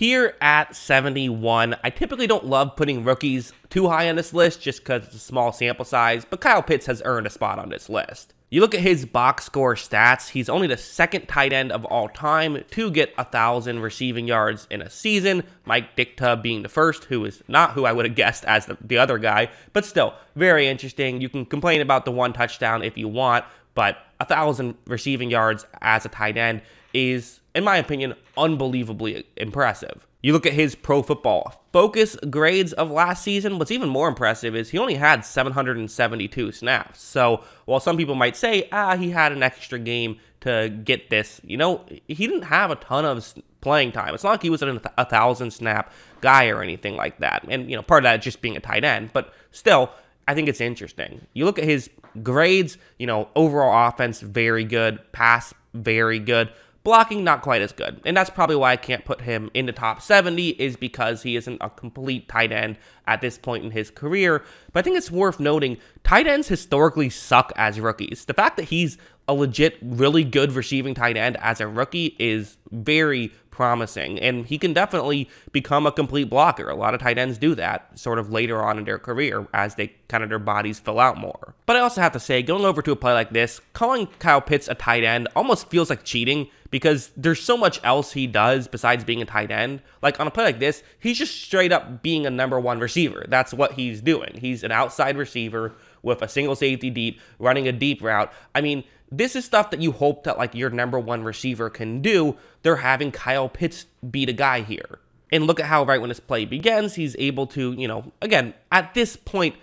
Here at 71, I typically don't love putting rookies too high on this list just because it's a small sample size, but Kyle Pitts has earned a spot on this list. You look at his box score stats, he's only the second tight end of all time to get 1,000 receiving yards in a season, Mike Ditka being the first, who is not who I would have guessed as the other guy, but still, very interesting. You can complain about the one touchdown if you want, but 1,000 receiving yards as a tight end is, in my opinion, unbelievably impressive. You look at his Pro Football Focus grades of last season, what's even more impressive is he only had 772 snaps. So while some people might say, he had an extra game to get this, he didn't have a ton of playing time. It's not like he was a 1,000 snap guy or anything like that. And, part of that just being a tight end, but still, I think it's interesting. You look at his grades, overall offense, very good. Pass, very good. Blocking, not quite as good. And that's probably why I can't put him in the top 70, is because he isn't a complete tight end at this point in his career. But I think it's worth noting, tight ends historically suck as rookies. The fact that he's a legit, really good receiving tight end as a rookie is very promising, and he can definitely become a complete blocker. A lot of tight ends do that sort of later on in their career as their bodies fill out more. But I also have to say, going over to a play like this, calling Kyle Pitts a tight end almost feels like cheating because there's so much else he does besides being a tight end. Like on a play like this, he's just straight up being a number one receiver. That's what he's doing. He's an outside receiver with a single safety deep, running a deep route. I mean, this is stuff that you hope that your number one receiver can do. They're having Kyle Pitts be the guy here. And look at how right when this play begins, he's able to, again, at this point,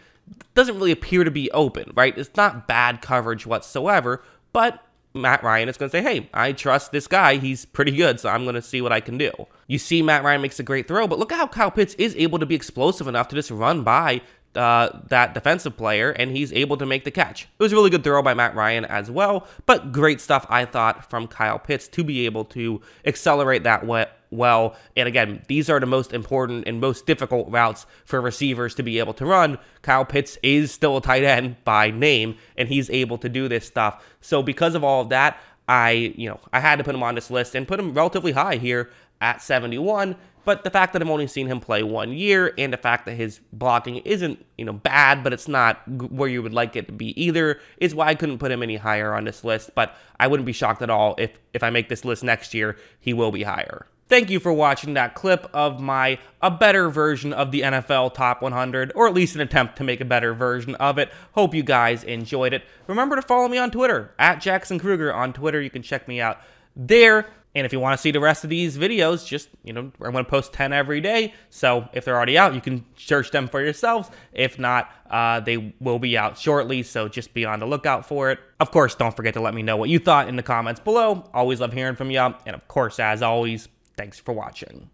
doesn't really appear to be open, right? It's not bad coverage whatsoever, but Matt Ryan is going to say, hey, I trust this guy. He's pretty good, so I'm going to see what I can do. You see Matt Ryan makes a great throw, but look at how Kyle Pitts is able to be explosive enough to just run by that defensive player, and he's able to make the catch. It was a really good throw by Matt Ryan as well, but great stuff, I thought, from Kyle Pitts to be able to accelerate that well. And again, these are the most important and most difficult routes for receivers to be able to run. Kyle Pitts is still a tight end by name, and he's able to do this stuff. So because of all of that, I had to put him on this list and put him relatively high here at 71. But the fact that I've only seen him play 1 year, and the fact that his blocking isn't, bad, but it's not where you would like it to be either, is why I couldn't put him any higher on this list. But I wouldn't be shocked at all if I make this list next year, he will be higher. Thank you for watching that clip of a better version of the NFL Top 100, or at least an attempt to make a better version of it. Hope you guys enjoyed it. Remember to follow me on Twitter, at Jackson Kruger on Twitter. You can check me out there. And if you want to see the rest of these videos, just, I'm going to post 10 every day. So if they're already out, you can search them for yourselves. If not, they will be out shortly. So just be on the lookout for it. Of course, don't forget to let me know what you thought in the comments below. Always love hearing from you. And of course, as always, thanks for watching.